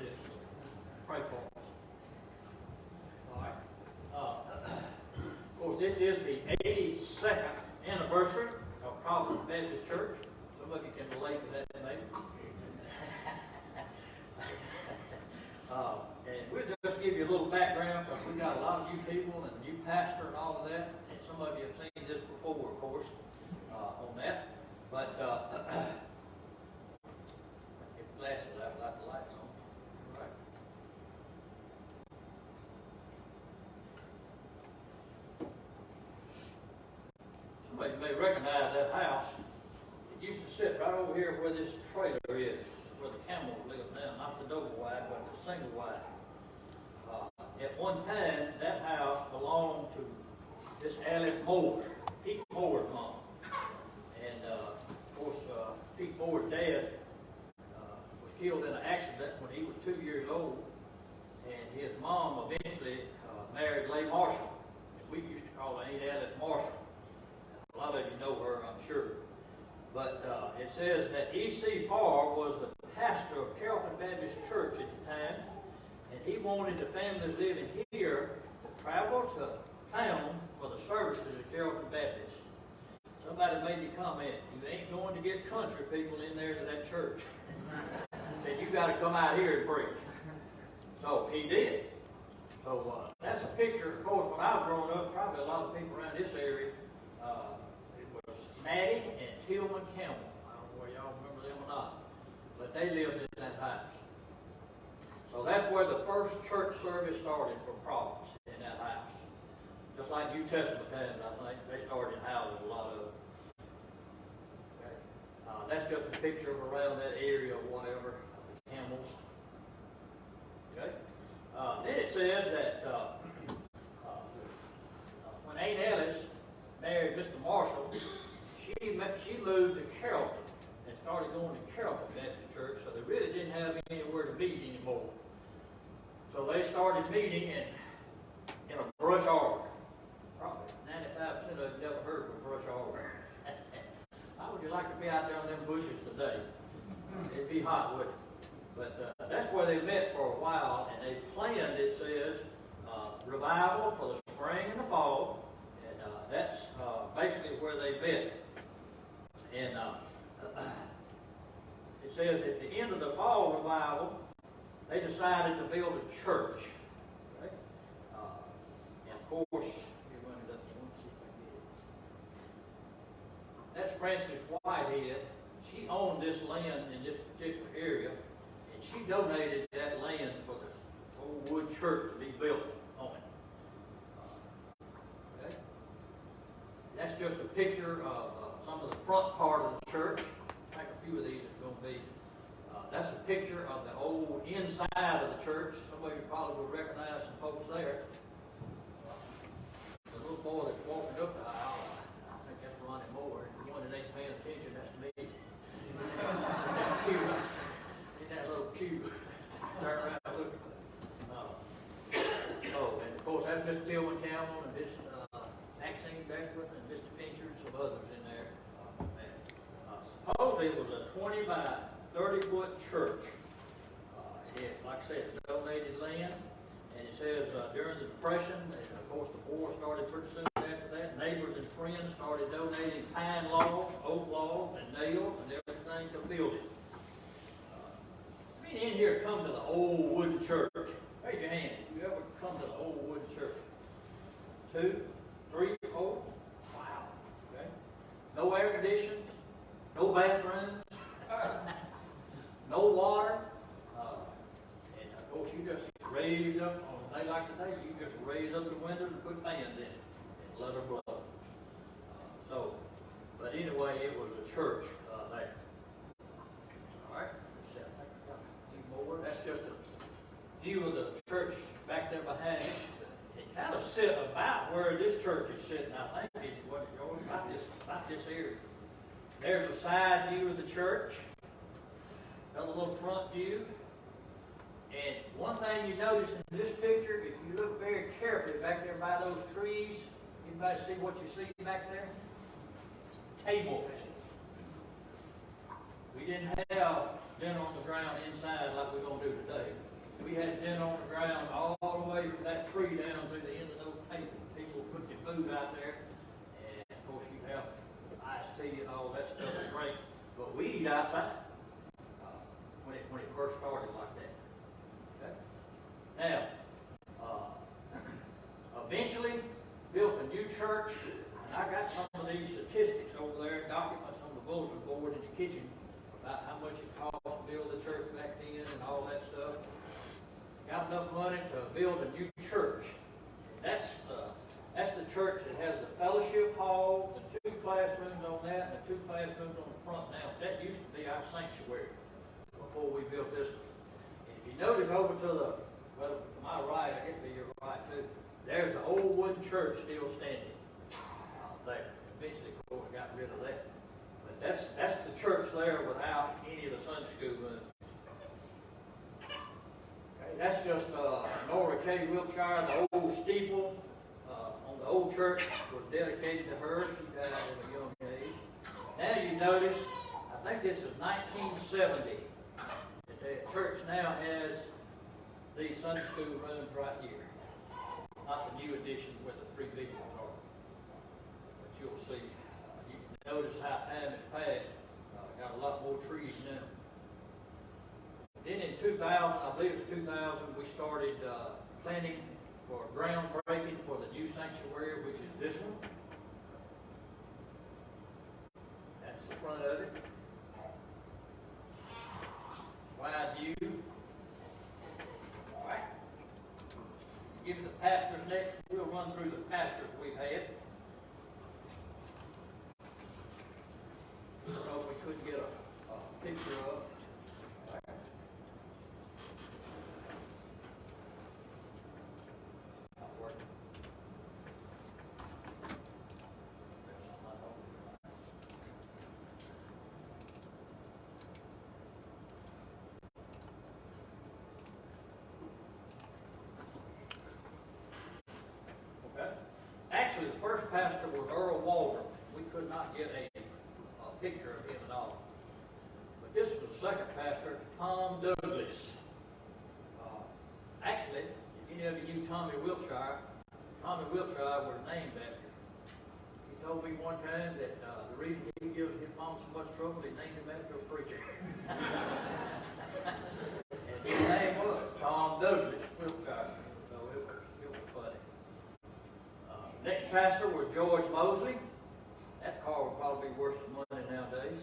this. Pray for us. All right. Of course, this is the 82nd anniversary of Providence Baptist Church. Some of you can relate to that, maybe. And we'll just give you a little background because we got a lot of new people and new pastor and all of that. And some of you have seen this before, of course, on that. But get the glasses out without the lights on. All right. Somebody may recognize that house. It used to sit right over here where this trailer is, where the camels live now, not the double wide, but the single wide. At one time, that house belonged to this Alice Moore, Pete Moore's mom. And of course, Pete Moore's dad was killed in an accident when he was 2 years old. And his mom eventually married Leigh Marshall. We used to call her Aunt Alice Marshall. A lot of you know her, I'm sure. But it says that E.C. Farr was the pastor of Carrollton Baptist Church at the time, and he wanted the families living here to travel to town for the services at Carrollton Baptist. Somebody made the comment, you ain't going to get country people in there to that church. Said, you got to come out here and preach. So he did. So that's a picture, of course, when I was growing up, probably a lot of people around this area, it was Maddie and Tillman Campbell. I don't know whether y'all remember them or not, but they lived in that house. So that's where the first church service started for Providence, in that house. Just like New Testament times, I think. They started in houses, a lot of them. Okay. That's just a picture of around that area or whatever, of the camels. Okay. Then it says that when Aunt Alice married Mr. Marshall, she moved to Carrollton and started going to Carrollton Baptist Church, so they really didn't have anywhere to meet anymore. So they started meeting in a brush arbor. Probably 95% of you never heard of a brush arbor. How would you like to be out there on them bushes today? It'd be hot, wouldn't it? But that's where they met for a while, and they planned, it says, revival for the spring and the fall, and that's basically where they met. And it says at the end of the fall revival, they decided to build a church. Okay? And of course, you're running up to one, see if I get it. That's Frances Whitehead. She owned this land in this particular area, and she donated that land for the old wood church to be built on it. Okay? That's just a picture of some of the front part of the church. I think a few of these are going to be. That's a picture of the old inside of the church. Some of you probably would recognize some folks there. The little boy that's walking up the aisle, I think that's Ronnie Moore. The one that ain't paying attention, that's me. That pew, in that little pew. Turn around and look. And of course, that's Mr. Tillman Campbell and Miss Maxine Beckwith and Mr. Fincher and some others in there. Supposedly it was a 20 by 30-foot church. Like I said, donated land. And it says during the Depression, and of course the war started pretty soon after that, neighbors and friends started donating pine logs, oak logs, and nails and everything to build it. How many in here come to the old wooden church? Raise your hand if you ever come to the old wooden church. 2, 3, 4? Wow. Okay. No air conditioning, no bathrooms, no water. And of course you just raise up, on a day like today, you just raise up the windows and put fans in it and let her blow. But anyway, it was a church there. All right. Let's see, I think I got a few more. That's just a view of the church back there behind it. It kind of sit about where this church is sitting, I think, about this area. There's a side view of the church, another little front view. And one thing you notice in this picture, if you look very carefully back there by those trees, anybody see what you see back there? Tables. We didn't have dinner on the ground inside like we're going to do today. We had dinner on the ground all the way from that tree down to the end of those tables. People put their food out there, and of course you have iced tea and all that stuff is great. But we eat outside when it first started like that. Okay? Now, eventually built a new church, and I got some of these statistics over there, documents on the bulletin board in the kitchen about how much it cost to build the church back then and all that stuff. Got enough money to build a new church. That's the church that has the fellowship hall, the 2 classrooms on that, and the 2 classrooms on the front now. That used to be our sanctuary before we built this one. And if you notice over to the, well, to my right, I guess to your right too, there's the old wooden church still standing there. Eventually, of course, got rid of that. But that's the church there without any of the Sunday school rooms. Okay, that's just Nora K. Wiltshire, the old steeple on the old church was dedicated to her. She died at a young age. Now you notice, I think this is 1970. The church now has these Sunday school rooms right here. Not the new edition where the 3 big ones are. But you'll see. You can notice how time has passed. Got a lot more trees now. Then in 2000, I believe it's 2000, we started planning for groundbreaking for the new sanctuary, which is this one. That's the front of it. Wide view. All right. Give you the pastors next. We'll run through the pastors we've had. Because we couldn't get a picture of. Actually, the first pastor was Earl Waldron. We could not get a picture of him at all. But this was the second pastor, Tom Douglas. Actually, if any of you knew Tommy Wiltshire was named after him. He told me one time that the reason he gives his mom so much trouble, he named him after a preacher. And his name was Tom Douglas Wiltshire. So it was funny. Next pastor was George Mosley. That car would probably be worth some money nowadays.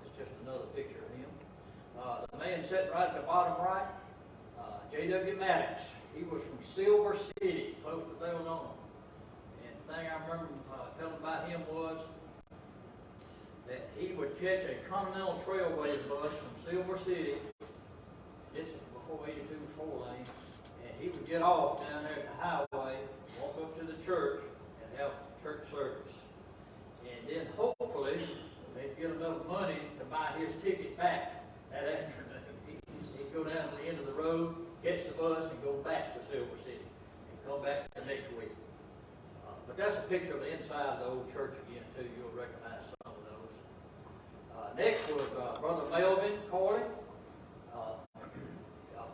It's just another picture of him. The man sitting right at the bottom right, J.W. Maddox. He was from Silver City, close to Arizona. And the thing I remember telling about him was that he would catch a Continental Trailway bus from Silver City. This is before 82 4-lane. And he would get off down there at the highway, walk up to the church, and have church service. And then hopefully they'd get enough money to buy his ticket back that afternoon. He'd go down to the end of the road, catch the bus, and go back to Silver City, and come back the next week. But that's a picture of the inside of the old church again, too. You'll recognize some of those. Next was Brother Melvin Corley.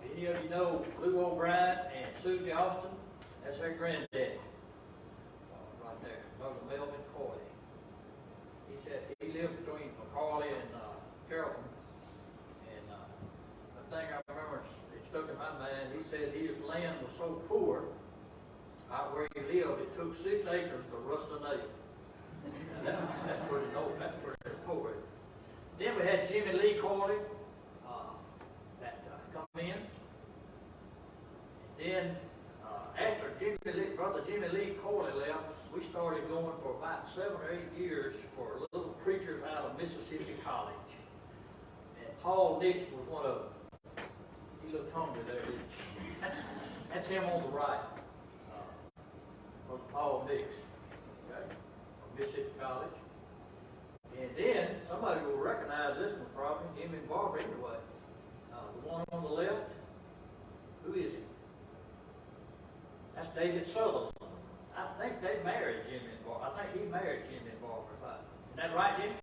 If any of you know Lou O'Brien and Susie Austin, that's their granddaddy. Right there, Brother Melvin Corley. He said he lived between McCarley and Carrollton. And the thing I remember, it stuck in my mind, he said his land was so poor, out where he lived, it took 6 acres to rust a nail. That's pretty old, that's pretty poor. Then we had Jimmy Lee Corley that come in. Then, after Brother Jimmy Lee Corley left, we started going for about 7 or 8 years for little preachers out of Mississippi College. And Paul Nix was one of them. He looked hungry there, didn't he? That's him on the right. Paul Nix, okay, from Mississippi College. And then, somebody will recognize this one probably, Jimmy and Barbara anyway. The one on the left, who is he? That's David Sutherland. I think they married Jimmy and Barbara. I think he married Jimmy and Barbara. Isn't that right, Jimmy?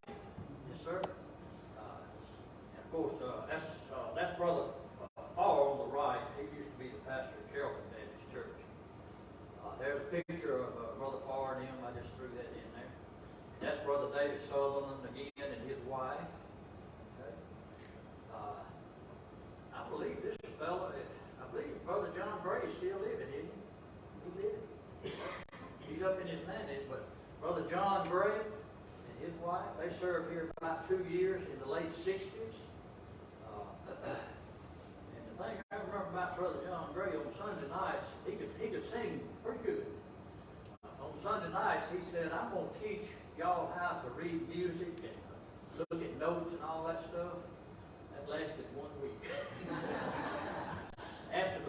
Yes, sir. And of course, that's Brother that's Brother David Sutherland again and his wife. Okay. I believe this fellow, I believe Brother John Gray is still living, isn't he? He lived. He's up in his 90s, but Brother John Gray and his wife, they served here about 2 years in the late 60s. And the thing I remember about Brother John Gray, on Sunday nights, he could sing pretty good. On Sunday nights, he said, I'm going to teach y'all how to read music and look at notes and all that stuff. That lasted 1 week. After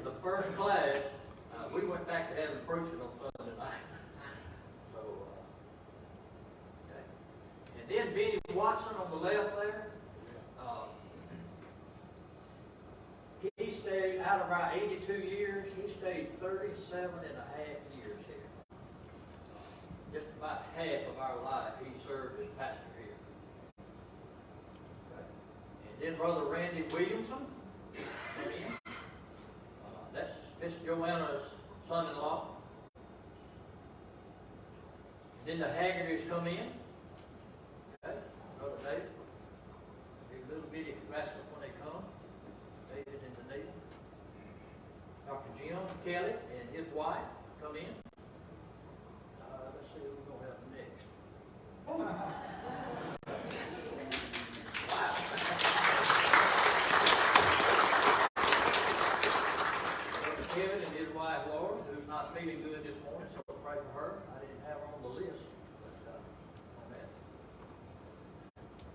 the first class, we went back to having preaching on Sunday night. So, okay. And then Benny Watson on the left there. He stayed, out of our 82 years, he stayed 37 and a half years here. Just about half of our life he served as pastor here. Okay. And then Brother Randy Williamson. That's Miss Joanna's son-in-law. Then the Haggertys come in. Okay, Brother David. Big little bitty rascal when they come. David and Danita. Dr. Jim Kelly and his wife come in. Let's see who we're going to have next. Wow. Brother Kevin and his wife Laura, who's not feeling good this morning, so pray for her. I didn't have her on the list, but on that.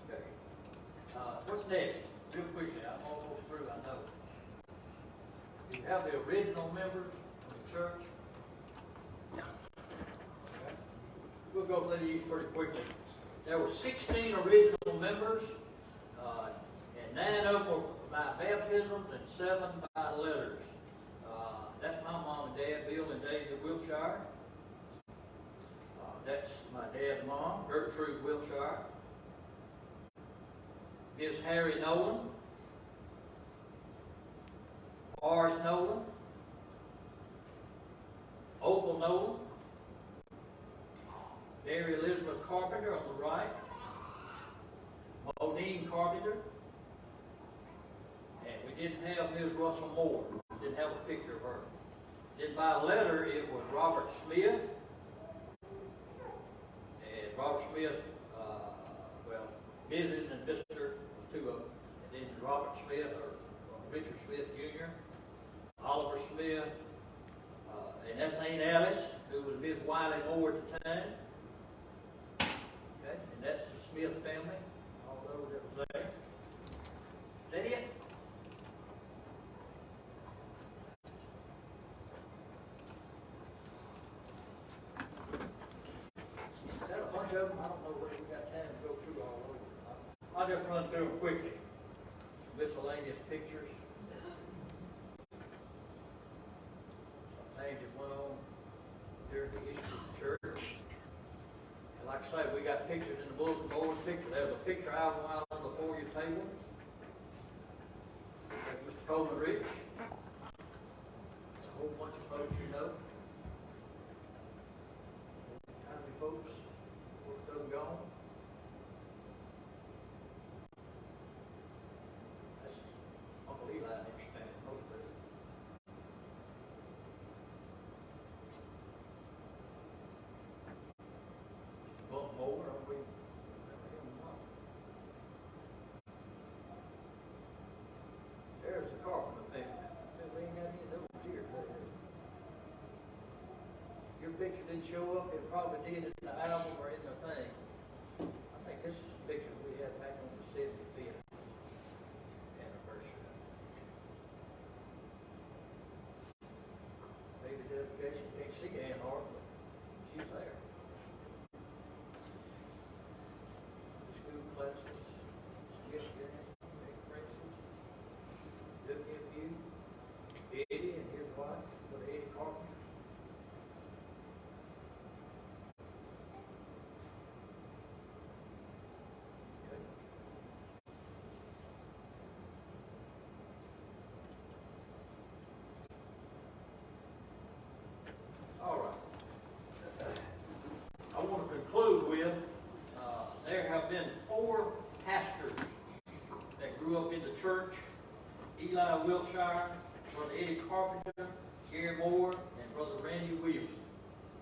Okay. What's next? Real quickly, I'm almost through, I know. You have the original members of the church. Okay. We'll go through these pretty quickly. There were 16 original members, and 9 of them were by baptisms and 7 by letters. That's my mom and dad, Bill and Daisy Wiltshire. That's my dad's mom, Gertrude Wiltshire. Ms. Harry Nolan, Forrest Nolan, Opal Nolan, Mary Elizabeth Carpenter on the right, Modine Carpenter, and we didn't have Ms. Russell Moore. We didn't have a picture of her. Then by letter, it was Robert Smith, and Robert Smith, Mrs. and Mr. was 2 of them, and then Robert Smith, or Richard Smith Jr., Oliver Smith, and that's Aunt Alice, who was Miss Wiley Moore at the time. Okay, and that's the Smith family, all those that were there. Is that it? Is that a bunch of them? I don't know whether we got time to go through all those. I'll just run through them quickly. Miscellaneous pictures. Things that went on during the history of the church. And like I say, we got pictures in the bulletin board. There's a picture album out on the foyer table. That's Mr. Coleman Rich. It's a whole bunch of folks you know. How many folks? Most of them gone. That's Uncle Eli and his family, most of it. Mr. Moore, don't we? There's the Carpenter family. We ain't got any of those here. Your picture didn't show up. It probably did in the album or in the thing. I think this is a picture we had back on the 75th anniversary. Baby dedication. Can't see Ann Hart, but she's there. School classes, skip games, big races, WFU, Eddie and his wife, Brother Eddie Carpenter. Okay. All right. Wiltshire, Brother Eddie Carpenter, Gary Moore, and Brother Randy Williamson.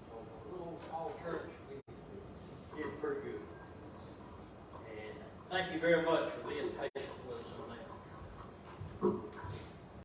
So for a little small church, we did pretty good. And thank you very much for